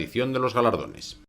edición de los galardones.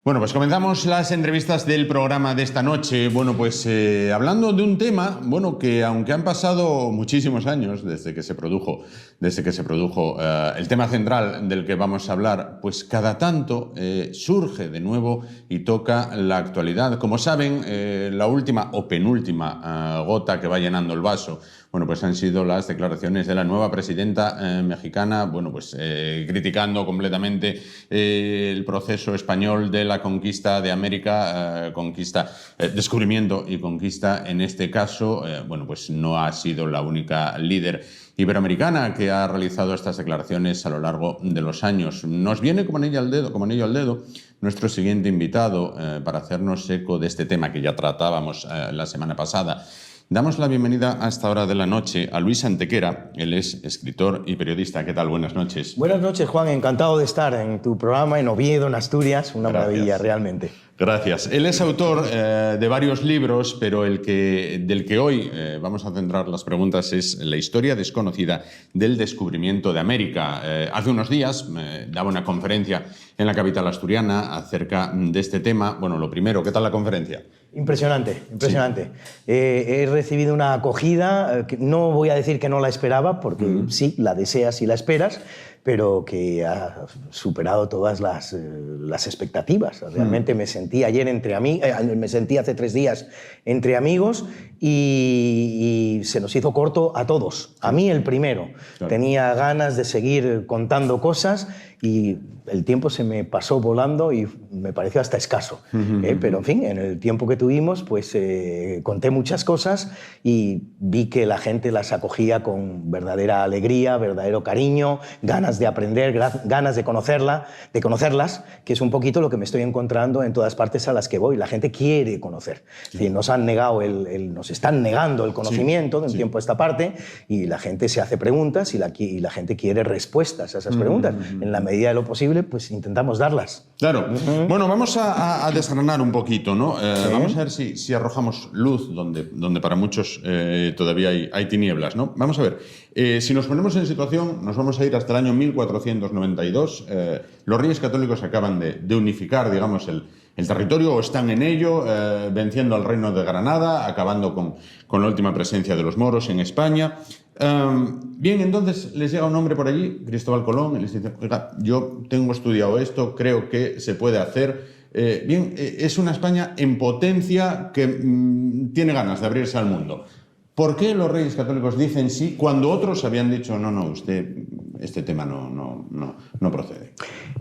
Bueno, pues comenzamos las entrevistas del programa de esta noche. Bueno, pues hablando de un tema, bueno, que aunque han pasado muchísimos años desde que se produjo el tema central del que vamos a hablar, pues cada tanto surge de nuevo y toca la actualidad. Como saben, la última o penúltima gota que va llenando el vaso, bueno, pues han sido las declaraciones de la nueva presidenta mexicana, bueno, pues criticando completamente el proceso español de la conquista de América, descubrimiento y conquista. En este caso, bueno, pues no ha sido la única líder iberoamericana que ha realizado estas declaraciones a lo largo de los años. Nos viene como anillo al dedo nuestro siguiente invitado para hacernos eco de este tema que ya tratábamos la semana pasada. Damos la bienvenida a esta hora de la noche a Luis Antequera. Él es escritor y periodista. ¿Qué tal? Buenas noches. Buenas noches, Juan. Encantado de estar en tu programa en Oviedo, en Asturias. Una maravilla, realmente. Gracias. Él es autor de varios libros, pero del que hoy vamos a centrar las preguntas es la historia desconocida del descubrimiento de América. Hace unos días daba una conferencia en la capital asturiana acerca de este tema. Bueno, lo primero, ¿qué tal la conferencia? Impresionante, impresionante. Sí. He recibido una acogida, que no voy a decir que no la esperaba, porque sí, la deseas y la esperas, pero que ha superado todas las expectativas. Realmente me sentí ayer me sentí hace 3 días entre amigos y se nos hizo corto a todos. A mí el primero. Claro. Tenía ganas de seguir contando cosas y el tiempo se me pasó volando y me pareció hasta escaso. Pero en fin, en el tiempo que tuvimos, pues conté muchas cosas y vi que la gente las acogía con verdadera alegría, verdadero cariño, ganas de aprender, ganas de conocerlas, que es un poquito lo que me estoy encontrando en todas partes a las que voy. La gente quiere conocer. Sí. Es decir, nos están negando el conocimiento de un tiempo a esta parte y la gente se hace preguntas y la gente quiere respuestas a esas preguntas. En la medida de lo posible, pues intentamos darlas. Claro. Bueno, vamos a desgranar un poquito, ¿no? Vamos a ver si arrojamos luz donde para muchos todavía hay tinieblas, ¿no? Vamos a ver. Si nos ponemos en situación, nos vamos a ir hasta el año 1492. Los reyes católicos acaban de unificar, digamos, el territorio, o están en ello, venciendo al reino de Granada, acabando con la última presencia de los moros en España. Bien, entonces les llega un hombre por allí, Cristóbal Colón, y les dice: oiga, yo tengo estudiado esto, creo que se puede hacer. Es una España en potencia que tiene ganas de abrirse al mundo. ¿Por qué los reyes católicos dicen sí cuando otros habían dicho no, usted, este tema no procede?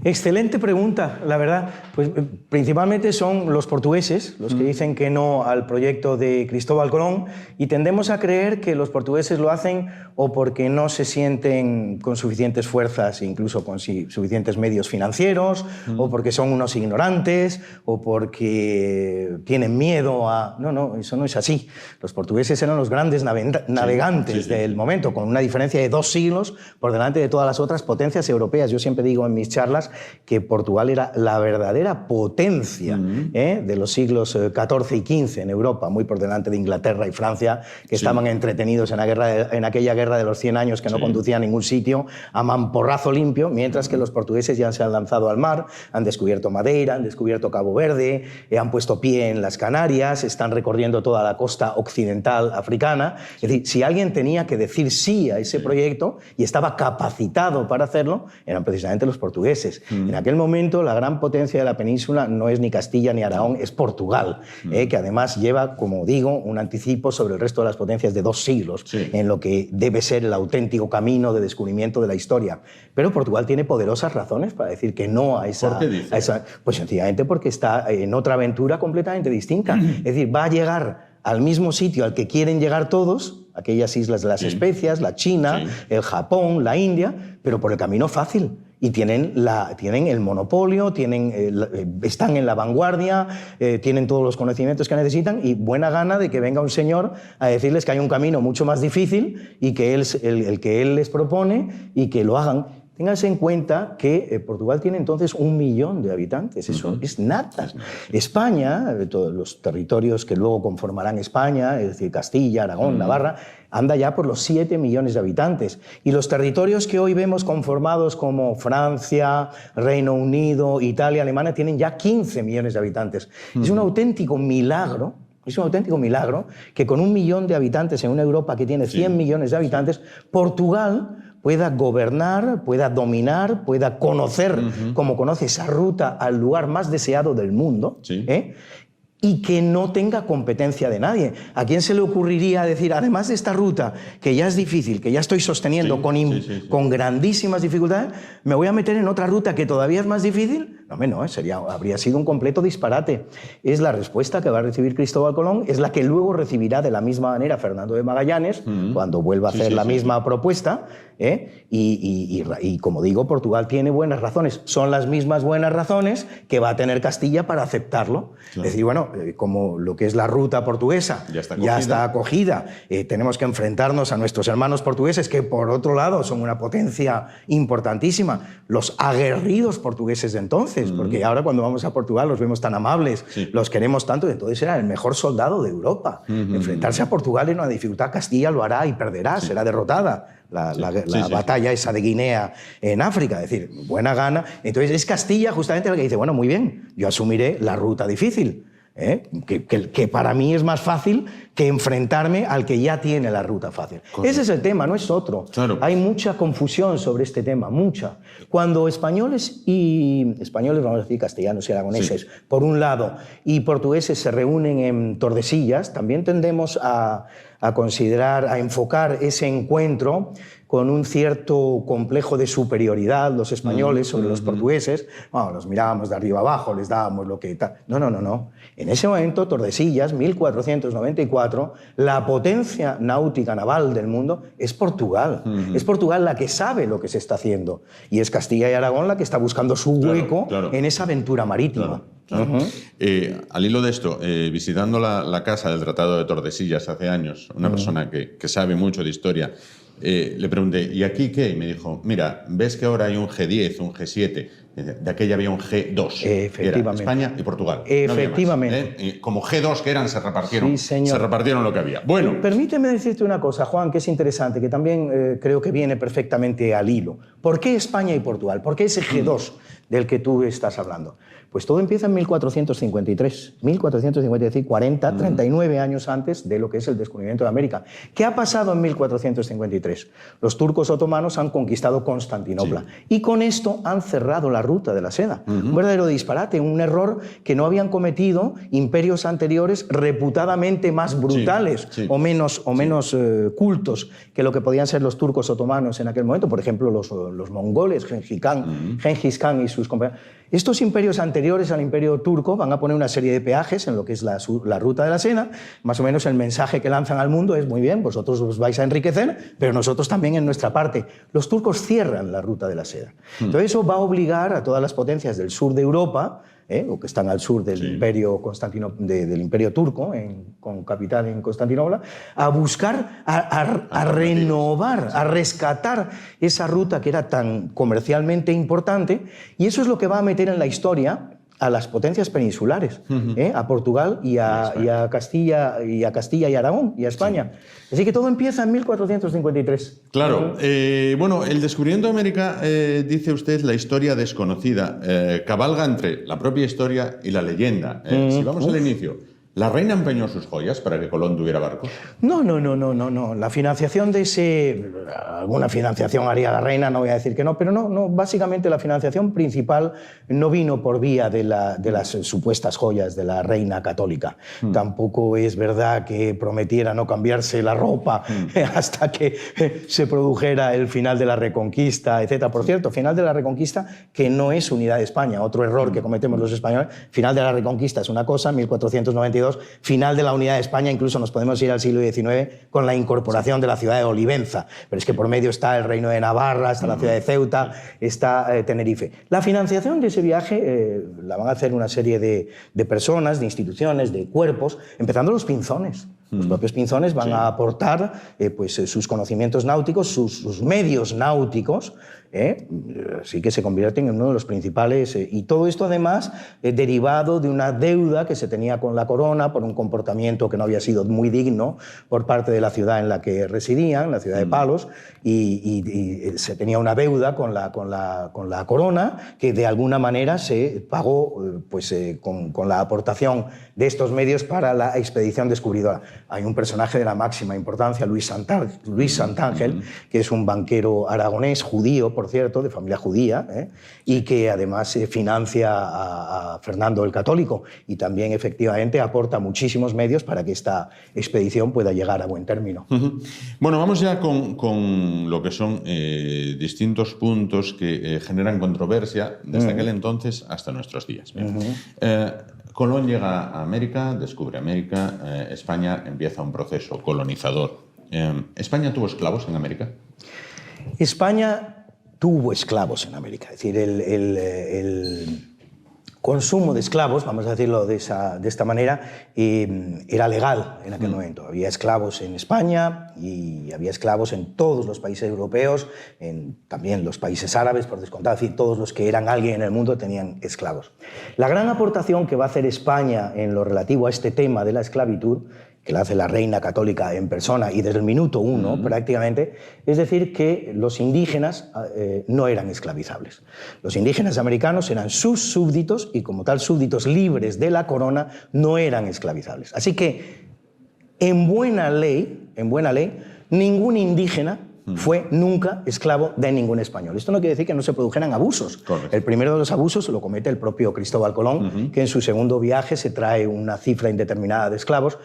Excelente pregunta, la verdad. Pues principalmente son los portugueses los que dicen que no al proyecto de Cristóbal Colón, y tendemos a creer que los portugueses lo hacen o porque no se sienten con suficientes fuerzas, incluso con suficientes medios financieros, o porque son unos ignorantes, o porque tienen miedo a... No, eso no es así. Los portugueses eran los grandes navegantes del momento, con una diferencia de 2 siglos por delante de todas las otras potencias europeas. Yo siempre digo en mis charlas que Portugal era la verdadera potencia de los siglos XIV y XV en Europa, muy por delante de Inglaterra y Francia, que estaban entretenidos en aquella guerra de los 100 años que no conducía a ningún sitio, a mamporrazo limpio, mientras que los portugueses ya se han lanzado al mar, han descubierto Madeira, han descubierto Cabo Verde, han puesto pie en las Canarias, están recorriendo toda la costa occidental africana. Es decir, si alguien tenía que decir sí a ese proyecto y estaba capacitado para hacerlo, eran precisamente los portugueses. En aquel momento la gran potencia de la península no es ni Castilla ni Aragón, es Portugal, que además lleva, como digo, un anticipo sobre el resto de las potencias de 2 siglos en lo que debe ser el auténtico camino de descubrimiento de la historia. Pero Portugal tiene poderosas razones para decir que no a esa... ¿Por qué dice? Pues sencillamente porque está en otra aventura completamente distinta. Es decir, va a llegar al mismo sitio al que quieren llegar todos, aquellas islas de las especias, la China, el Japón, la India, pero por el camino fácil. Y tienen el monopolio, están en la vanguardia, tienen todos los conocimientos que necesitan y buena gana de que venga un señor a decirles que hay un camino mucho más difícil y que el que él les propone y que lo hagan. Ténganse en cuenta que Portugal tiene entonces 1 millón de habitantes. Eso es nada. España, todos los territorios que luego conformarán España, es decir, Castilla, Aragón, Navarra, anda ya por los 7 millones de habitantes. Y los territorios que hoy vemos conformados como Francia, Reino Unido, Italia, Alemania, tienen ya 15 millones de habitantes. Es un auténtico milagro. Es un auténtico milagro que con 1 millón de habitantes en una Europa que tiene 100 millones de habitantes, Portugal pueda gobernar, pueda dominar, pueda conocer, como conoce esa ruta, al lugar más deseado del mundo, y que no tenga competencia de nadie. ¿A quién se le ocurriría decir, además de esta ruta, que ya es difícil, que ya estoy sosteniendo con grandísimas dificultades, me voy a meter en otra ruta que todavía es más difícil? No, habría sido un completo disparate. Es la respuesta que va a recibir Cristóbal Colón, es la que luego recibirá de la misma manera Fernando de Magallanes, cuando vuelva a hacer la misma propuesta. Y como digo, Portugal tiene buenas razones. Son las mismas buenas razones que va a tener Castilla para aceptarlo. Es decir, bueno, como lo que es la ruta portuguesa ya está acogida, tenemos que enfrentarnos a nuestros hermanos portugueses, que por otro lado son una potencia importantísima, los aguerridos portugueses de entonces, porque ahora cuando vamos a Portugal los vemos tan amables, los queremos tanto, y entonces era el mejor soldado de Europa. Enfrentarse a Portugal en una dificultad, Castilla lo hará y perderá, será derrotada. La batalla esa de Guinea en África, es decir, buena gana. Entonces es Castilla justamente la que dice, bueno, muy bien, yo asumiré la ruta difícil, que para mí es más fácil que enfrentarme al que ya tiene la ruta fácil. Correcto. Ese es el tema, no es otro. Claro. Hay mucha confusión sobre este tema, mucha. Cuando españoles, vamos a decir castellanos y aragoneses, por un lado, y portugueses se reúnen en Tordesillas, también tendemos a considerar, a enfocar ese encuentro con un cierto complejo de superioridad, los españoles sobre los portugueses. Bueno, los mirábamos de arriba abajo, les dábamos lo que tal. No. En ese momento, Tordesillas, 1494, la potencia náutica naval del mundo es Portugal. Es Portugal la que sabe lo que se está haciendo. Y es Castilla y Aragón la que está buscando su hueco en esa aventura marítima. Al hilo de esto, visitando la casa del Tratado de Tordesillas hace años, una persona que sabe mucho de historia, le pregunté, ¿y aquí qué? Y me dijo, mira, ¿ves que ahora hay un G10, un G7? De aquella había un G2, que era España y Portugal. Efectivamente. No había más, como G2 que eran, se repartieron lo que había. Bueno. Permíteme decirte una cosa, Juan, que es interesante, que también creo que viene perfectamente al hilo. ¿Por qué España y Portugal? ¿Por qué ese G2 del que tú estás hablando? Pues todo empieza en 1453, es decir, 39 años antes de lo que es el descubrimiento de América. ¿Qué ha pasado en 1453? Los turcos otomanos han conquistado Constantinopla y con esto han cerrado la ruta de la seda. Un verdadero disparate, un error que no habían cometido imperios anteriores reputadamente más brutales o menos cultos que lo que podían ser los turcos otomanos en aquel momento. Por ejemplo, los mongoles, Gengis Khan y sus compañeros. Estos imperios anteriores al imperio turco van a poner una serie de peajes en lo que es la ruta de la seda. Más o menos el mensaje que lanzan al mundo es, muy bien, vosotros os vais a enriquecer, pero nosotros también en nuestra parte. Los turcos cierran la ruta de la seda. Entonces eso va a obligar a todas las potencias del sur de Europa, o que están al sur del imperio del imperio turco, con capital en Constantinopla, a buscar, a renovar, a rescatar esa ruta que era tan comercialmente importante, y eso es lo que va a meter en la historia a las potencias peninsulares, a Portugal y a Castilla y Aragón y a España. Así que todo empieza en 1453. Claro. Bueno, el descubrimiento de América, dice usted, la historia desconocida, cabalga entre la propia historia y la leyenda. Si vamos al inicio, ¿la reina empeñó sus joyas para que Colón tuviera barcos? No. La financiación de alguna financiación haría la reina, no voy a decir que no, pero no. Básicamente la financiación principal no vino por vía de las supuestas joyas de la reina católica. Tampoco es verdad que prometiera no cambiarse la ropa hasta que se produjera el final de la Reconquista, etc. Por cierto, final de la Reconquista que no es unidad de España. Otro error que cometemos los españoles. Final de la Reconquista es una cosa, 1492. Final de la unidad de España, incluso nos podemos ir al siglo XIX con la incorporación de la ciudad de Olivenza. Pero es que por medio está el reino de Navarra, está la ciudad de Ceuta, está Tenerife. La financiación de ese viaje la van a hacer una serie de personas, de instituciones, de cuerpos, empezando los pinzones. Los propios pinzones van a aportar pues, sus conocimientos náuticos, sus medios náuticos, así que se convierten en uno de los principales. Y todo esto, además, derivado de una deuda que se tenía con la corona por un comportamiento que no había sido muy digno por parte de la ciudad en la que residían, la ciudad de Palos, y se tenía una deuda con la corona que de alguna manera se pagó pues, con la aportación de estos medios para la expedición descubridora. Hay un personaje de la máxima importancia, Luis Santángel, que es un banquero aragonés, judío, por cierto, de familia judía, y que además financia a Fernando el Católico y también efectivamente aporta muchísimos medios para que esta expedición pueda llegar a buen término. Bueno, vamos ya con lo que son distintos puntos que generan controversia desde aquel entonces hasta nuestros días. Colón llega a América, descubre América, España empieza un proceso colonizador. ¿España tuvo esclavos en América? España tuvo esclavos en América. Es decir, el consumo de esclavos, vamos a decirlo de esta manera, era legal en aquel momento. Había esclavos en España y había esclavos en todos los países europeos, también los países árabes, por descontado, es decir, todos los que eran alguien en el mundo tenían esclavos. La gran aportación que va a hacer España en lo relativo a este tema de la esclavitud, que la hace la reina católica en persona y desde el minuto uno prácticamente, es decir, que los indígenas no eran esclavizables. Los indígenas americanos eran sus súbditos y como tal súbditos libres de la corona no eran esclavizables. Así que en buena ley, ningún indígena fue nunca esclavo de ningún español. Esto no quiere decir que no se produjeran abusos. Correcto. El primero de los abusos lo comete el propio Cristóbal Colón, que en su segundo viaje se trae una cifra indeterminada de esclavos.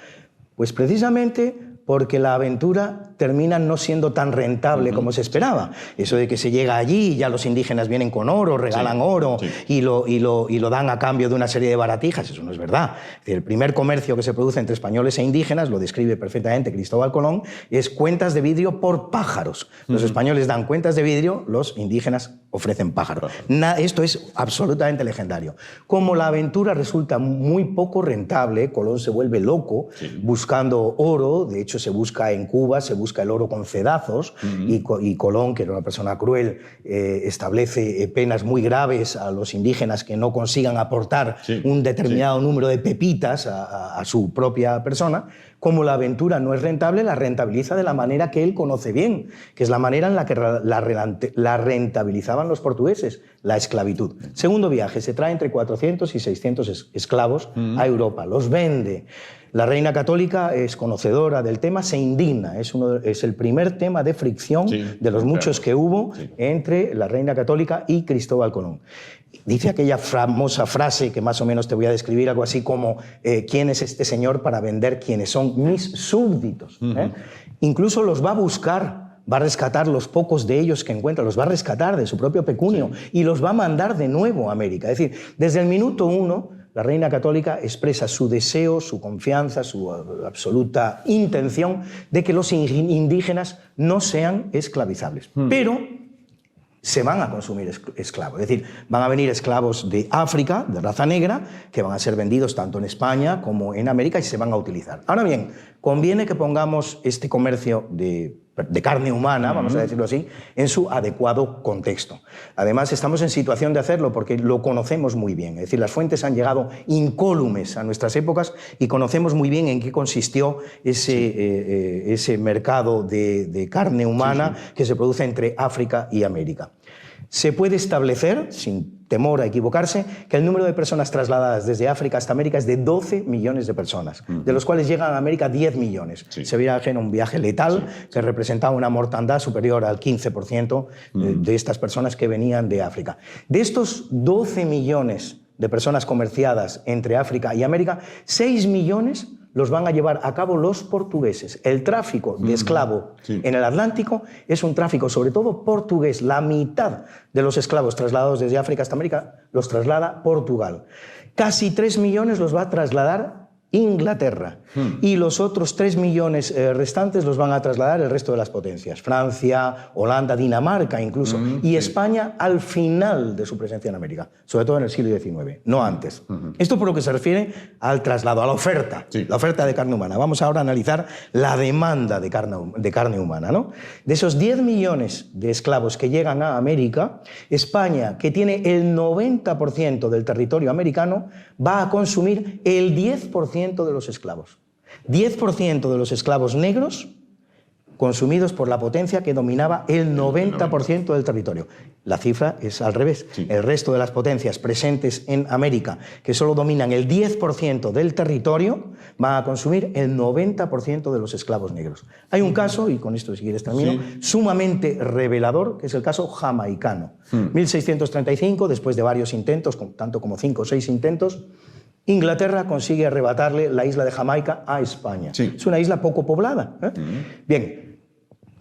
Pues precisamente porque la aventura termina no siendo tan rentable como se esperaba. Eso de que se llega allí y ya los indígenas vienen con oro, regalan oro y lo dan a cambio de una serie de baratijas, eso no es verdad. Es decir, el primer comercio que se produce entre españoles e indígenas, lo describe perfectamente Cristóbal Colón, es cuentas de vidrio por pájaros. Los españoles dan cuentas de vidrio, los indígenas ofrecen pájaros. Esto es absolutamente legendario. Como la aventura resulta muy poco rentable, Colón se vuelve loco buscando oro. De hecho, se busca en Cuba, se busca el oro con cedazos, y Colón, que era una persona cruel, establece penas muy graves a los indígenas que no consigan aportar un determinado número de pepitas a su propia persona. Como la aventura no es rentable, la rentabiliza de la manera que él conoce bien, que es la manera en la que la rentabilizaban los portugueses, la esclavitud. Segundo viaje, se trae entre 400 y 600 esclavos a Europa, los vende. La reina católica es conocedora del tema, se indigna, es el primer tema de fricción de los muchos que hubo entre la reina católica y Cristóbal Colón. Dice aquella famosa frase que más o menos te voy a describir, algo así como ¿quién es este señor para vender quienes son mis súbditos? Incluso los va a buscar, va a rescatar los pocos de ellos que encuentra, los va a rescatar de su propio pecunio y los va a mandar de nuevo a América. Es decir, desde el minuto uno, la reina católica expresa su deseo, su confianza, su absoluta intención de que los indígenas no sean esclavizables. Pero se van a consumir esclavos. Es decir, van a venir esclavos de África, de raza negra, que van a ser vendidos tanto en España como en América y se van a utilizar. Ahora bien, conviene que pongamos este comercio de carne humana, vamos a decirlo así, en su adecuado contexto. Además, estamos en situación de hacerlo porque lo conocemos muy bien. Es decir, las fuentes han llegado incólumes a nuestras épocas y conocemos muy bien en qué consistió ese mercado de carne humana que se produce entre África y América. Se puede establecer, sin temor a equivocarse, que el número de personas trasladadas desde África hasta América es de 12 millones de personas, de los cuales llegan a América 10 millones. Se viaja en un viaje letal que representaba una mortandad superior al 15% de estas personas que venían de África. De estos 12 millones de personas comerciadas entre África y América, 6 millones los van a llevar a cabo los portugueses. El tráfico de esclavo en el Atlántico es un tráfico sobre todo portugués. La mitad de los esclavos trasladados desde África hasta América los traslada Portugal. Casi 3 millones los va a trasladar Inglaterra. Y los otros 3 millones restantes los van a trasladar el resto de las potencias. Francia, Holanda, Dinamarca incluso. Y España al final de su presencia en América, sobre todo en el siglo XIX, no antes. Esto por lo que se refiere al traslado, a la oferta, la oferta de carne humana. Vamos ahora a analizar la demanda de carne humana, ¿no? De esos 10 millones de esclavos que llegan a América, España, que tiene el 90% del territorio americano, va a consumir el 10% de los esclavos. 10% de los esclavos negros consumidos por la potencia que dominaba el 90% del territorio. La cifra es al revés. El resto de las potencias presentes en América, que solo dominan el 10% del territorio, van a consumir el 90% de los esclavos negros. Hay un caso, y con esto si quieres termino, sumamente revelador, que es el caso jamaicano. 1635, después de varios intentos, tanto como 5 o 6 intentos, Inglaterra consigue arrebatarle la isla de Jamaica a España. Es una isla poco poblada. Bien,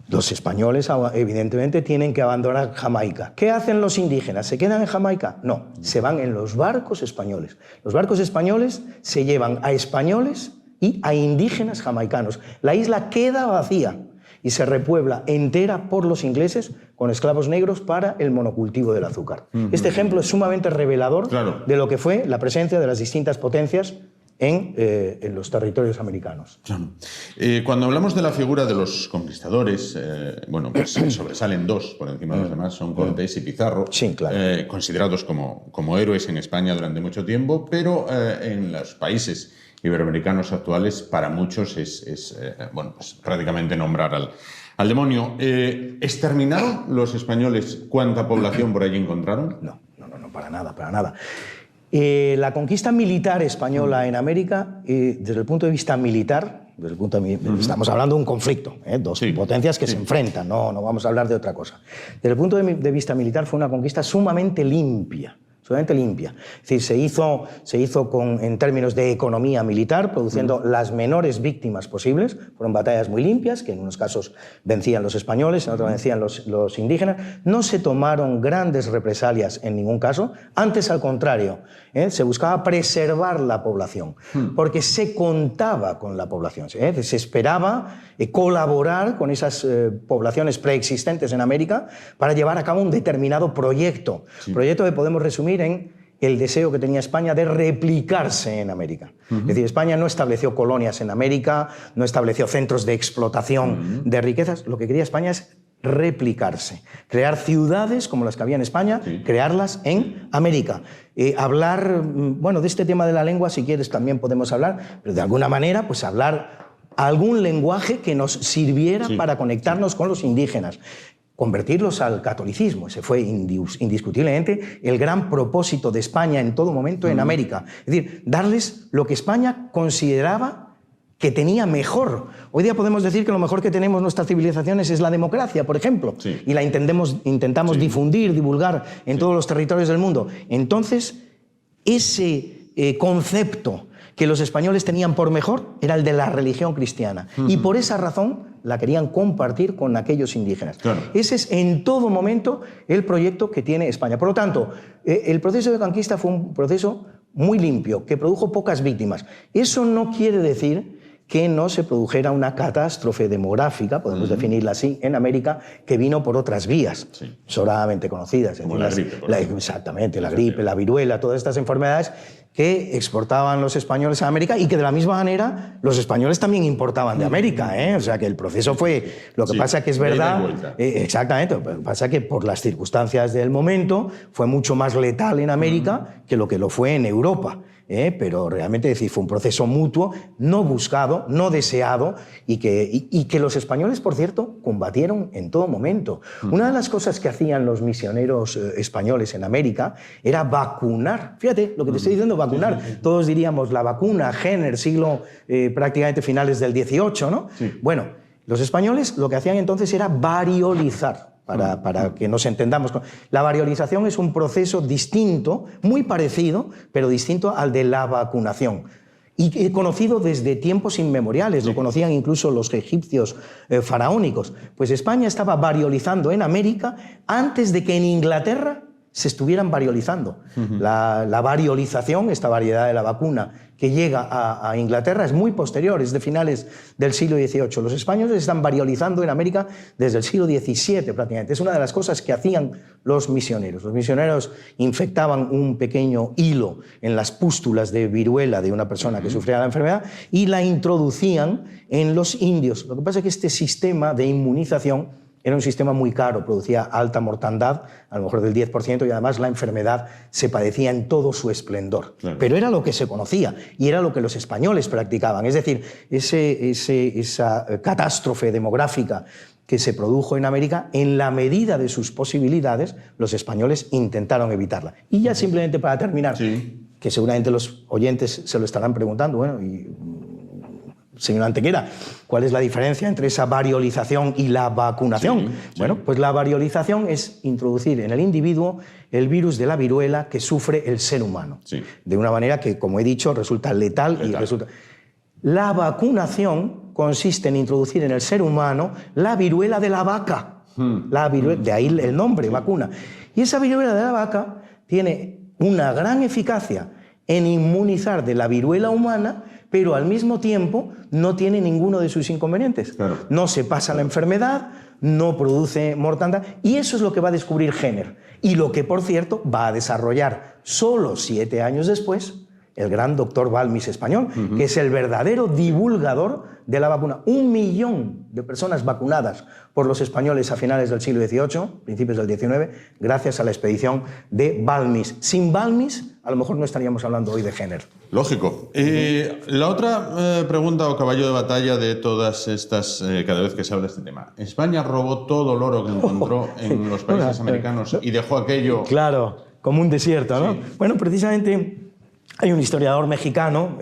los españoles evidentemente tienen que abandonar Jamaica. ¿Qué hacen los indígenas? ¿Se quedan en Jamaica? No, se van en los barcos españoles. Los barcos españoles se llevan a españoles y a indígenas jamaicanos. La isla queda vacía y se repuebla entera por los ingleses con esclavos negros para el monocultivo del azúcar. Este ejemplo es sumamente revelador de lo que fue la presencia de las distintas potencias en los territorios americanos. Cuando hablamos de la figura de los conquistadores, bueno, pues sobresalen 2 por encima de los demás, son Cortés y Pizarro, considerados como héroes en España durante mucho tiempo, pero en los países iberoamericanos actuales, para muchos es bueno, pues prácticamente nombrar al demonio. ¿Exterminaron los españoles cuánta población por allí encontraron? No, para nada, para nada. La conquista militar española en América, desde el punto de vista militar, estamos hablando de un conflicto, dos potencias que se enfrentan, no vamos a hablar de otra cosa. Desde el punto de vista militar fue una conquista sumamente limpia. Es decir, se hizo en términos de economía militar, produciendo las menores víctimas posibles. Fueron batallas muy limpias, que en unos casos vencían los españoles, en otros vencían los indígenas. No se tomaron grandes represalias en ningún caso. Antes, al contrario, se buscaba preservar la población, porque se contaba con la población. Se esperaba colaborar con esas poblaciones preexistentes en América para llevar a cabo un determinado proyecto. Proyecto que podemos resumir en el deseo que tenía España de replicarse en América. Es decir, España no estableció colonias en América, no estableció centros de explotación de riquezas. Lo que quería España es replicarse, crear ciudades como las que había en España, crearlas en América. Hablar, bueno, de este tema de la lengua, si quieres, también podemos hablar, pero de alguna manera, pues hablar algún lenguaje que nos sirviera para conectarnos con los indígenas. Convertirlos al catolicismo. Ese fue indiscutiblemente el gran propósito de España en todo momento en América. Es decir, darles lo que España consideraba que tenía mejor. Hoy día podemos decir que lo mejor que tenemos nuestras civilizaciones es la democracia, por ejemplo, y la intentamos difundir, divulgar en todos los territorios del mundo. Entonces, ese concepto que los españoles tenían por mejor era el de la religión cristiana. Y por esa razón la querían compartir con aquellos indígenas. Ese es en todo momento el proyecto que tiene España. Por lo tanto, el proceso de conquista fue un proceso muy limpio, que produjo pocas víctimas. Eso no quiere decir que no se produjera una catástrofe demográfica, podemos definirla así, en América, que vino por otras vías, sobradamente conocidas. Como la gripe, exactamente, la gripe, la viruela, todas estas enfermedades que exportaban los españoles a América y que de la misma manera los españoles también importaban de América. O sea que el proceso fue... Lo que pasa que es verdad... exactamente, lo que pasa que por las circunstancias del momento fue mucho más letal en América que lo fue en Europa. Pero realmente decir, fue un proceso mutuo, no buscado, no deseado, y que los españoles, por cierto, combatieron en todo momento. Una de las cosas que hacían los misioneros españoles en América era vacunar. Fíjate lo que te estoy diciendo, vacunar. Todos diríamos la vacuna, Jenner, siglo prácticamente finales del XVIII, ¿no? Bueno, los españoles lo que hacían entonces era variolizar. Para que nos entendamos. La variolización es un proceso distinto, muy parecido, pero distinto al de la vacunación. Y conocido desde tiempos inmemoriales, lo conocían incluso los egipcios faraónicos. Pues España estaba variolizando en América antes de que en Inglaterra se estuvieran variolizando. La variolización, esta variedad de la vacuna que llega a Inglaterra, es muy posterior, es de finales del siglo XVIII. Los españoles están variolizando en América desde el siglo XVII prácticamente. Es una de las cosas que hacían los misioneros. Los misioneros infectaban un pequeño hilo en las pústulas de viruela de una persona que sufría la enfermedad y la introducían en los indios. Lo que pasa es que este sistema de inmunización era un sistema muy caro, producía alta mortandad, a lo mejor del 10%, y además la enfermedad se padecía en todo su esplendor. Claro. Pero era lo que se conocía y era lo que los españoles practicaban. Es decir, esa catástrofe demográfica que se produjo en América, en la medida de sus posibilidades, los españoles intentaron evitarla. Y ya simplemente para terminar, que seguramente los oyentes se lo estarán preguntando, bueno, señor Antequera, ¿cuál es la diferencia entre esa variolización y la vacunación? Bueno, pues la variolización es introducir en el individuo el virus de la viruela que sufre el ser humano. De una manera que, como he dicho, resulta letal. Y resulta... La vacunación consiste en introducir en el ser humano la viruela de la vaca. De ahí el nombre, vacuna. Y esa viruela de la vaca tiene una gran eficacia en inmunizar de la viruela humana, pero al mismo tiempo no tiene ninguno de sus inconvenientes. Claro. No se pasa la enfermedad, no produce mortandad, y eso es lo que va a descubrir Jenner. Y lo que, por cierto, va a desarrollar solo 7 años después el gran doctor Balmis español, que es el verdadero divulgador de la vacuna. 1 millón de personas vacunadas por los españoles a finales del siglo XVIII, principios del XIX, gracias a la expedición de Balmis. Sin Balmis, a lo mejor no estaríamos hablando hoy de Jenner. Lógico. La otra pregunta o caballo de batalla de todas estas, cada vez que se habla de este tema. ¿España robó todo el oro que encontró en los países americanos y dejó aquello...? Claro, como un desierto, ¿no? Bueno, precisamente... Hay un historiador mexicano,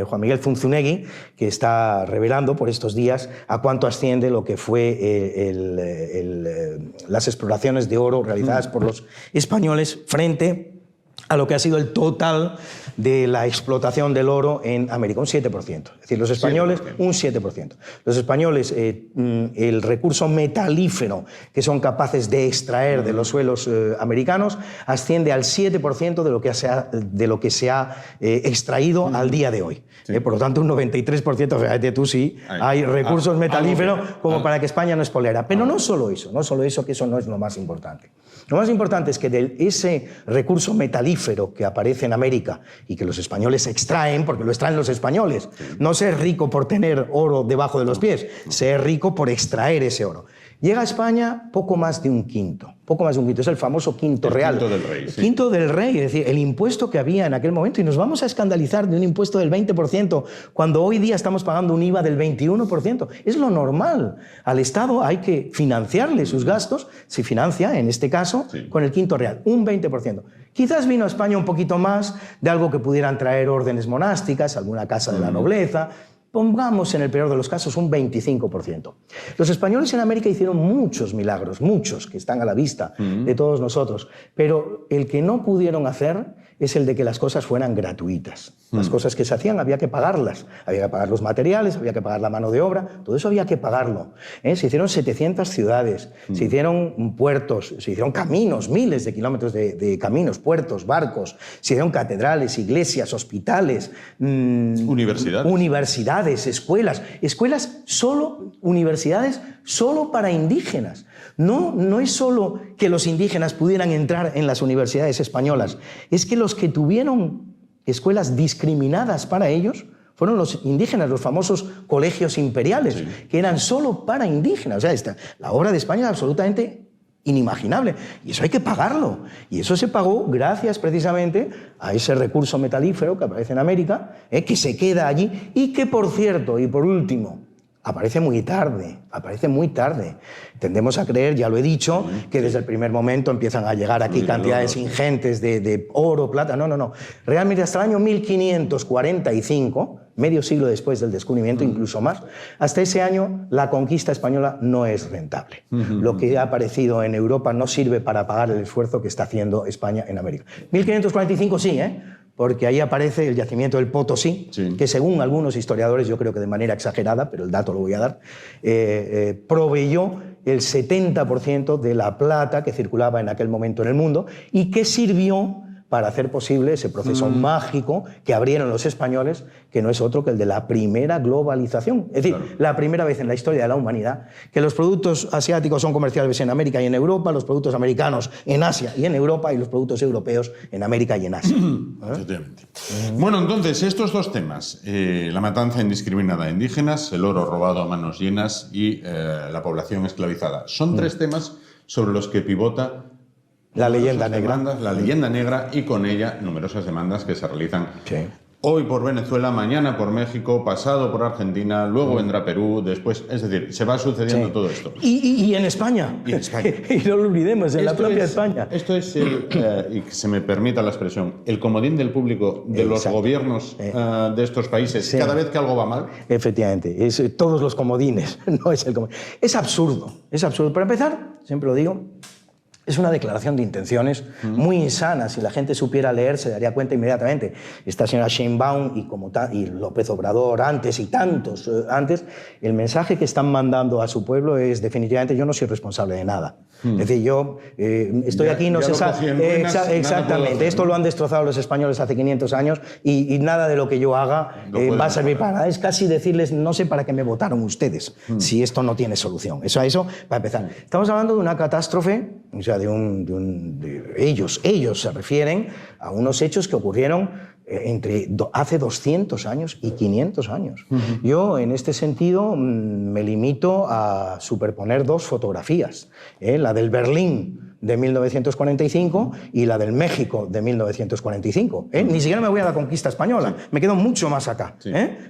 Juan Miguel Zunzunegui, que está revelando por estos días a cuánto asciende lo que fue las exploraciones de oro realizadas por los españoles frente a lo que ha sido el total de la explotación del oro en América, un 7%. Es decir, los españoles, un 7%. Los españoles, el recurso metalífero que son capaces de extraer de los suelos americanos asciende al 7% de lo que se ha extraído al día de hoy. Por lo tanto, un 93%, fíjate tú, sí, hay recursos metalíferos como para que España no expoliera. Pero no solo eso, que eso no es lo más importante. Lo más importante es que de ese recurso metalífero que aparece en América y que los españoles extraen, porque lo extraen los españoles, no ser rico por tener oro debajo de los pies, ser rico por extraer ese oro. Llega a España poco más de un quinto, es el famoso quinto real. Quinto del rey. Sí. Quinto del rey, es decir, el impuesto que había en aquel momento, y nos vamos a escandalizar de un impuesto del 20% cuando hoy día estamos pagando un IVA del 21%. Es lo normal. Al Estado hay que financiarle sus gastos, se financia, en este caso, con el quinto real, un 20%. Quizás vino a España un poquito más de algo que pudieran traer órdenes monásticas, alguna casa de la nobleza. Pongamos en el peor de los casos un 25%. Los españoles en América hicieron muchos milagros, muchos que están a la vista de todos nosotros, pero el que no pudieron hacer es el de que las cosas fueran gratuitas. Las cosas que se hacían había que pagarlas, había que pagar los materiales, había que pagar la mano de obra, todo eso había que pagarlo. Se hicieron 700 ciudades, se hicieron puertos, se hicieron caminos, miles de kilómetros de caminos, puertos, barcos, se hicieron catedrales, iglesias, hospitales, universidades, universidades solo para indígenas. No es solo que los indígenas pudieran entrar en las universidades españolas, es que los que tuvieron escuelas discriminadas para ellos fueron los indígenas, los famosos colegios imperiales, que eran solo para indígenas. O sea, la obra de España es absolutamente inimaginable, y eso hay que pagarlo, y eso se pagó gracias precisamente a ese recurso metalífero que aparece en América, que se queda allí y que, por cierto, y por último, aparece muy tarde. Tendemos a creer, ya lo he dicho, que desde el primer momento empiezan a llegar aquí cantidades ingentes de oro, plata. No. Realmente hasta el año 1545, medio siglo después del descubrimiento, incluso más, hasta ese año la conquista española no es rentable. Lo que ha aparecido en Europa no sirve para pagar el esfuerzo que está haciendo España en América. 1545 sí, porque ahí aparece el yacimiento del Potosí, que según algunos historiadores, yo creo que de manera exagerada, pero el dato lo voy a dar, proveyó el 70% de la plata que circulaba en aquel momento en el mundo y que sirvió para hacer posible ese proceso mágico que abrieron los españoles, que no es otro que el de la primera globalización. Es decir, la primera vez en la historia de la humanidad que los productos asiáticos son comerciables en América y en Europa, los productos americanos en Asia y en Europa, y los productos europeos en América y en Asia. Efectivamente. Bueno, entonces, estos dos temas, la matanza indiscriminada de indígenas, el oro robado a manos llenas y la población esclavizada, son tres temas sobre los que pivota la leyenda negra. La leyenda negra, y con ella numerosas demandas que se realizan hoy por Venezuela, mañana por México, pasado por Argentina, luego vendrá Perú, después, es decir, se va sucediendo todo esto. Y en España. Y en España. Y no lo olvidemos, en la propia España. Esto es, y que se me permita la expresión, el comodín del público de los gobiernos de estos países cada vez que algo va mal. Efectivamente, es todos los comodines, no es el comodín. Es absurdo, es absurdo. Para empezar, siempre lo digo, es una declaración de intenciones muy insana. Si la gente supiera leer, se daría cuenta inmediatamente. Esta señora Sheinbaum y López Obrador antes y tantos antes, el mensaje que están mandando a su pueblo es definitivamente: yo no soy responsable de nada. Es decir, yo estoy aquí, no se sabe. Exactamente. Esto lo han destrozado los españoles hace 500 años y nada de lo que yo haga va a servir para nada. Es casi decirles: no sé para qué me votaron ustedes si esto no tiene solución. Eso para empezar. Estamos hablando de una catástrofe, o sea, ellos se refieren a unos hechos que ocurrieron hace 200 años y 500 años. Yo, en este sentido, me limito a superponer dos fotografías, la del Berlín de 1945 y la del México de 1945. Ni siquiera me voy a la conquista española, me quedo mucho más acá.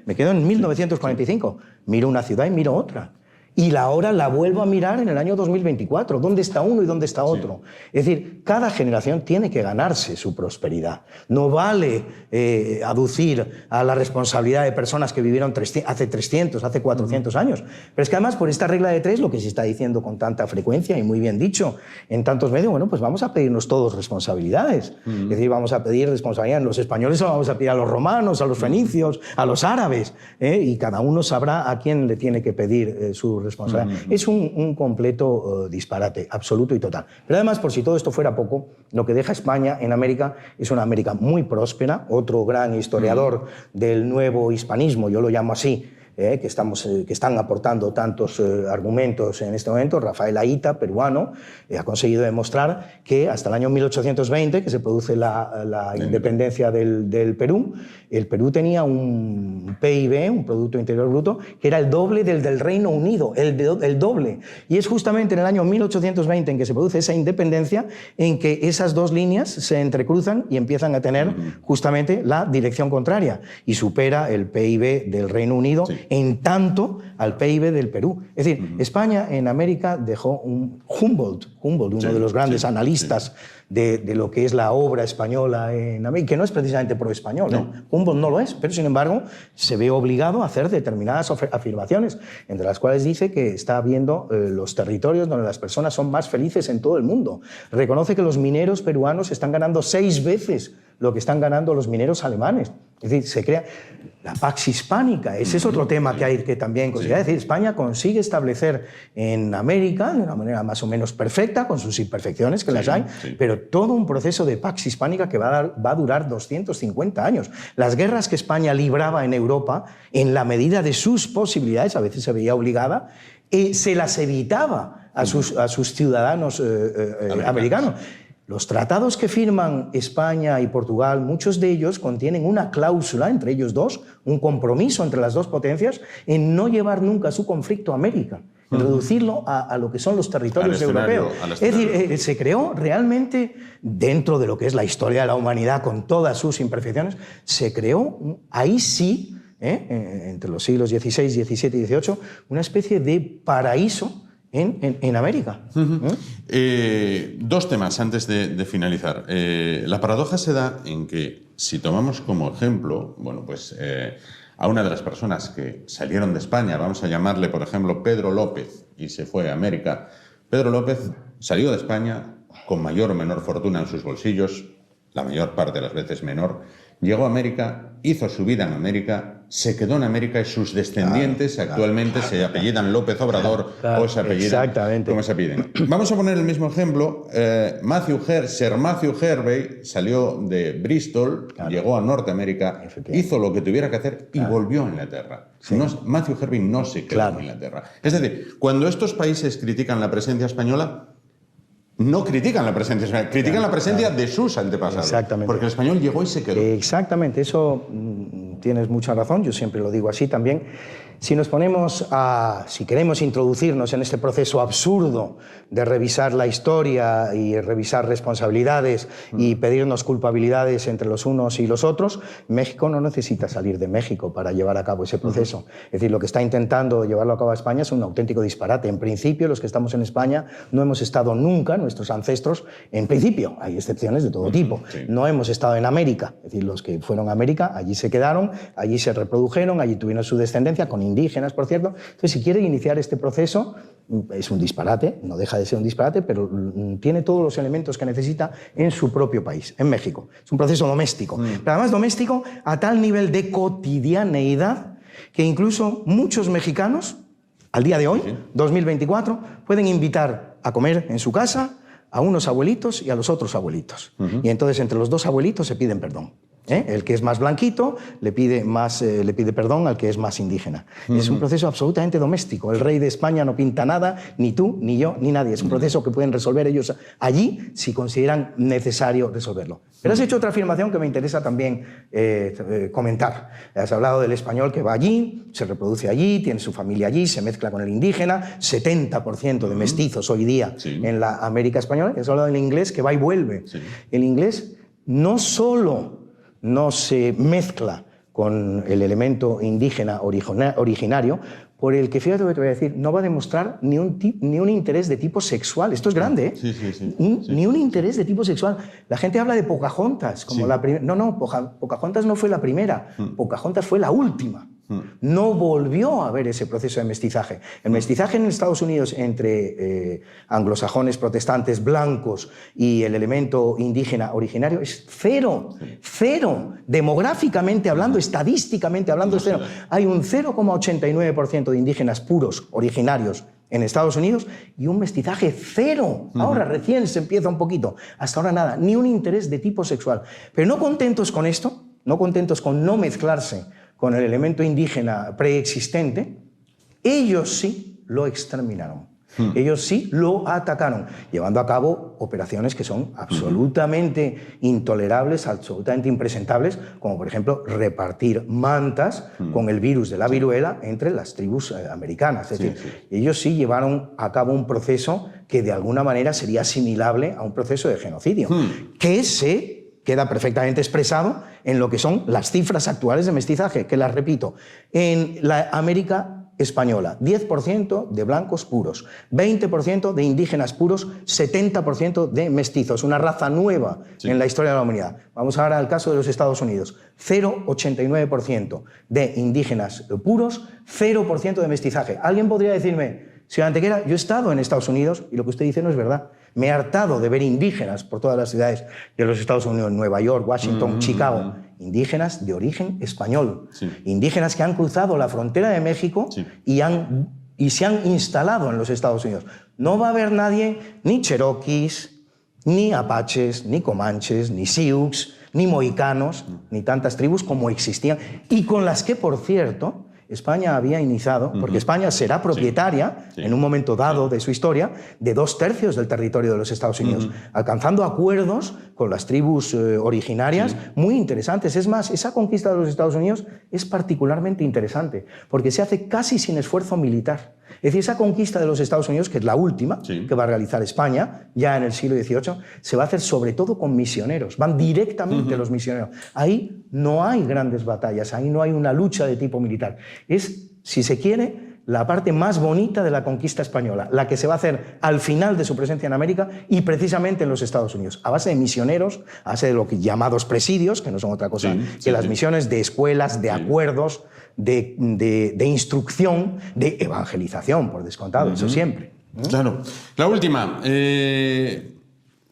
Me quedo en 1945. Miro una ciudad y miro otra. Y ahora la vuelvo a mirar en el año 2024. ¿Dónde está uno y dónde está otro? Es decir, cada generación tiene que ganarse su prosperidad. No vale aducir a la responsabilidad de personas que vivieron hace 300, hace 400 años. Pero es que además, por esta regla de tres, lo que se está diciendo con tanta frecuencia y muy bien dicho en tantos medios, bueno, pues vamos a pedirnos todos responsabilidades. Es decir, vamos a pedir responsabilidad. Los españoles lo vamos a pedir a los romanos, a los fenicios, a los árabes, y cada uno sabrá a quién le tiene que pedir su responsabilidad. Es un completo disparate, absoluto y total. Pero además, por si todo esto fuera poco, lo que deja España en América es una América muy próspera. Otro gran historiador del nuevo hispanismo, yo lo llamo así, que están aportando tantos argumentos en este momento, Rafael Aita, peruano, ha conseguido demostrar que hasta el año 1820, que se produce la independencia del Perú, el Perú tenía un PIB, un Producto Interior Bruto, que era el doble del Reino Unido, el doble. Y es justamente en el año 1820 en que se produce esa independencia, en que esas dos líneas se entrecruzan y empiezan a tener justamente la dirección contraria, y supera el PIB del Reino Unido en tanto al PIB del Perú. Es decir, España en América dejó un Humboldt, uno de los grandes analistas de lo que es la obra española en América, que no es precisamente pro-español. No. Humboldt no lo es, pero sin embargo se ve obligado a hacer determinadas afirmaciones, entre las cuales dice que está viendo los territorios donde las personas son más felices en todo el mundo. Reconoce que los mineros peruanos están ganando 6 veces lo que están ganando los mineros alemanes. Es decir, se crea la Pax Hispánica. Ese es otro tema que hay que también considerar. Es decir, España consigue establecer en América, de una manera más o menos perfecta, con sus imperfecciones que las hay, pero todo un proceso de Pax Hispánica que va a durar 250 años. Las guerras que España libraba en Europa, en la medida de sus posibilidades, a veces se veía obligada, se las evitaba a sus ciudadanos americanos. Los tratados que firman España y Portugal, muchos de ellos contienen una cláusula entre ellos dos, un compromiso entre las dos potencias en no llevar nunca su conflicto a América, en reducirlo a lo que son los territorios europeos. Es decir, se creó realmente, dentro de lo que es la historia de la humanidad con todas sus imperfecciones, se creó, ahí sí, entre los siglos XVI, XVII y XVIII, una especie de paraíso en América. Dos temas antes de finalizar. La paradoja se da en que, si tomamos como ejemplo, bueno, pues a una de las personas que salieron de España, vamos a llamarle, por ejemplo, Pedro López, y se fue a América. Pedro López salió de España con mayor o menor fortuna en sus bolsillos, la mayor parte de las veces menor, llegó a América, hizo su vida en América, se quedó en América y sus descendientes actualmente se apellidan López Obrador o se apellidan como se apelliden. Vamos a poner el mismo ejemplo. Sir Matthew Hervey salió de Bristol, llegó a Norteamérica, hizo lo que tuviera que hacer y volvió a Inglaterra. Sí. Matthew Hervey no se quedó en Inglaterra. Es decir, cuando estos países critican la presencia española, no critican la presencia española, critican la presencia de sus antepasados. Exactamente. Porque el español llegó y se quedó. Exactamente, eso tienes mucha razón, yo siempre lo digo así también. Si nos ponemos si queremos introducirnos en este proceso absurdo de revisar la historia y revisar responsabilidades y pedirnos culpabilidades entre los unos y los otros, México no necesita salir de México para llevar a cabo ese proceso. Es decir, lo que está intentando llevarlo a cabo España es un auténtico disparate. En principio, los que estamos en España no hemos estado nunca, nuestros ancestros, en principio, hay excepciones de todo tipo, no hemos estado en América. Es decir, los que fueron a América, allí se quedaron, allí se reprodujeron, allí tuvieron su descendencia, con indígenas, por cierto. Entonces, si quiere iniciar este proceso, es un disparate, no deja de ser un disparate, pero tiene todos los elementos que necesita en su propio país, en México. Es un proceso doméstico, pero además doméstico a tal nivel de cotidianeidad que incluso muchos mexicanos, al día de hoy, 2024, pueden invitar a comer en su casa a unos abuelitos y a los otros abuelitos. Y entonces entre los dos abuelitos se piden perdón. El que es más blanquito le pide perdón al que es más indígena. Es un proceso absolutamente doméstico. El rey de España no pinta nada, ni tú, ni yo, ni nadie. Es un proceso que pueden resolver ellos allí si consideran necesario resolverlo. Pero has hecho otra afirmación que me interesa también comentar. Has hablado del español que va allí, se reproduce allí, tiene su familia allí, se mezcla con el indígena, 70% de mestizos hoy día en la América española. Has hablado del inglés que va y vuelve. El inglés no solo no se mezcla con el elemento indígena originario, por el que, fíjate lo que te voy a decir, no va a demostrar ni un interés de tipo sexual. Esto es grande, ¿eh? Ni un interés de tipo sexual. La gente habla de Pocahontas como la primera. No, Pocahontas no fue la primera, Pocahontas fue la última. No volvió a haber ese proceso de mestizaje. El mestizaje en Estados Unidos entre anglosajones protestantes blancos y el elemento indígena originario es cero. Demográficamente hablando, estadísticamente hablando, es cero. Hay un 0,89% de indígenas puros originarios en Estados Unidos y un mestizaje cero. Ahora recién se empieza un poquito. Hasta ahora nada, ni un interés de tipo sexual. Pero no contentos con esto, no contentos con no mezclarse con el elemento indígena preexistente, ellos sí lo exterminaron. Ellos sí lo atacaron, llevando a cabo operaciones que son absolutamente intolerables, absolutamente impresentables, como por ejemplo repartir mantas con el virus de la viruela entre las tribus americanas. Es decir, ellos sí llevaron a cabo un proceso que de alguna manera sería asimilable a un proceso de genocidio, que se queda perfectamente expresado en lo que son las cifras actuales de mestizaje, que las repito. En la América española, 10% de blancos puros, 20% de indígenas puros, 70% de mestizos, una raza nueva en la historia de la humanidad. Vamos ahora al caso de los Estados Unidos, 0,89% de indígenas puros, 0% de mestizaje. Alguien podría decirme, señor Antequera, yo he estado en Estados Unidos y lo que usted dice no es verdad. Me he hartado de ver indígenas por todas las ciudades de los Estados Unidos, Nueva York, Washington, Chicago. Indígenas de origen español. Indígenas que han cruzado la frontera de México y se han instalado en los Estados Unidos. No va a haber nadie, ni cherokees, ni apaches, ni comanches, ni sioux, ni mohicanos, ni tantas tribus como existían y con las que, por cierto, España había iniciado, porque España será propietaria, en un momento dado de su historia, de 2/3 del territorio de los Estados Unidos, alcanzando acuerdos con las tribus originarias muy interesantes. Es más, esa conquista de los Estados Unidos es particularmente interesante, porque se hace casi sin esfuerzo militar. Es decir, esa conquista de los Estados Unidos, que es la última que va a realizar España, ya en el siglo XVIII, se va a hacer sobre todo con misioneros. Van directamente los misioneros. Ahí no hay grandes batallas, ahí no hay una lucha de tipo militar. Es, si se quiere, la parte más bonita de la conquista española, la que se va a hacer al final de su presencia en América y precisamente en los Estados Unidos, a base de misioneros, a base de lo que llamados presidios, que no son otra cosa que las misiones de escuelas, de acuerdos, de instrucción, de evangelización, por descontado, eso siempre. Claro. La última.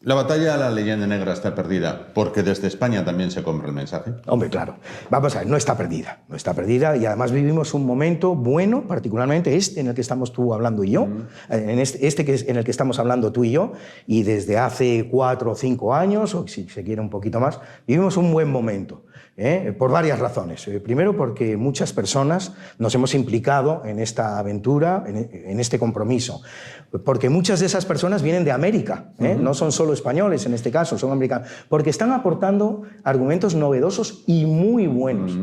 La batalla a la leyenda negra está perdida porque desde España también se compra el mensaje. Hombre, claro. Vamos a ver, no está perdida y además vivimos un momento bueno, particularmente este en el que estamos tú hablando y yo, en este que es en el que estamos hablando tú y yo, y desde hace 4 o 5 años, o si se quiere un poquito más, vivimos un buen momento. Por varias razones. Primero, porque muchas personas nos hemos implicado en esta aventura, en este compromiso. Porque muchas de esas personas vienen de América, no son solo españoles en este caso, son americanos, porque están aportando argumentos novedosos y muy buenos.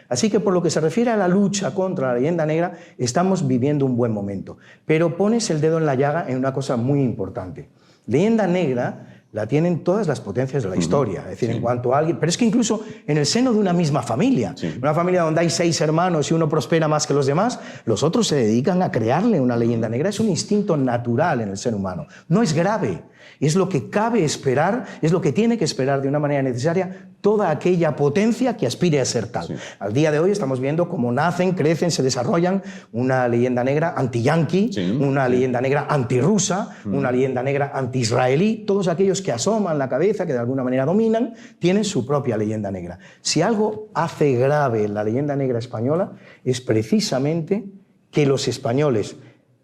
Así que por lo que se refiere a la lucha contra la leyenda negra, estamos viviendo un buen momento. Pero pones el dedo en la llaga en una cosa muy importante. Leyenda negra la tienen todas las potencias de la historia, es decir, en cuanto a alguien, pero es que incluso en el seno de una misma familia, una familia donde hay 6 hermanos y uno prospera más que los demás, los otros se dedican a crearle una leyenda negra. Es un instinto natural en el ser humano, no es grave, es lo que cabe esperar, es lo que tiene que esperar de una manera necesaria toda aquella potencia que aspire a ser tal. Al día de hoy estamos viendo cómo nacen, crecen, se desarrollan una leyenda negra anti-yanqui, una leyenda negra antirrusa, una leyenda negra anti-israelí. Todos aquellos que asoman la cabeza, que de alguna manera dominan, tienen su propia leyenda negra. Si algo hace grave la leyenda negra española es precisamente que los españoles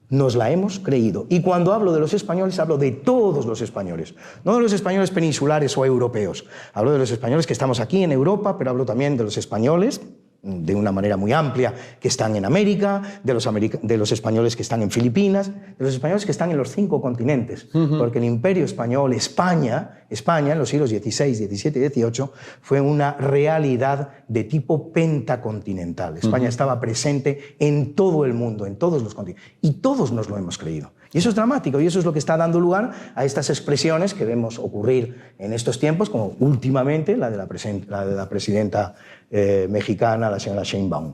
nos la hemos creído. Y cuando hablo de los españoles, hablo de todos los españoles. No de los españoles peninsulares o europeos. Hablo de los españoles que estamos aquí en Europa, pero hablo también de los españoles, de una manera muy amplia, que están en América, de los españoles que están en Filipinas, de los españoles que están en los 5 continentes. Porque el Imperio Español, España, en los siglos XVI, XVII y XVIII, fue una realidad de tipo pentacontinental. España estaba presente en todo el mundo, en todos los continentes. Y todos nos lo hemos creído. Y eso es dramático, y eso es lo que está dando lugar a estas expresiones que vemos ocurrir en estos tiempos, como últimamente la de la presidenta mexicana, la señora Sheinbaum.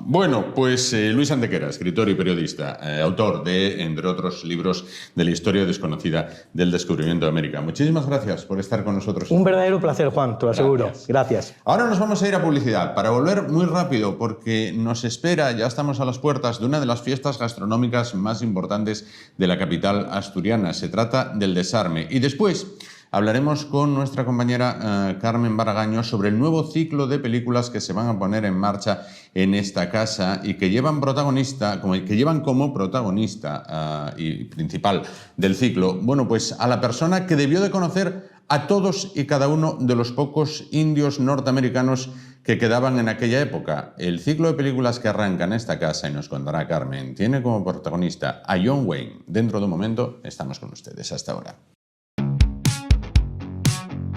Bueno, pues Luis Antequera, escritor y periodista, autor de, entre otros libros, de la historia desconocida del descubrimiento de América. Muchísimas gracias por estar con nosotros. Un verdadero placer, Juan, te lo aseguro. Gracias. Ahora nos vamos a ir a publicidad para volver muy rápido, porque nos espera, ya estamos a las puertas de una de las fiestas gastronómicas más importantes de la capital asturiana. Se trata del Desarme. Y después hablaremos con nuestra compañera Carmen Baragaño sobre el nuevo ciclo de películas que se van a poner en marcha en esta casa y que llevan como protagonista y principal del ciclo, bueno, pues a la persona que debió de conocer a todos y cada uno de los pocos indios norteamericanos que quedaban en aquella época. El ciclo de películas que arranca en esta casa, y nos contará Carmen, tiene como protagonista a John Wayne. Dentro de un momento estamos con ustedes. Hasta ahora.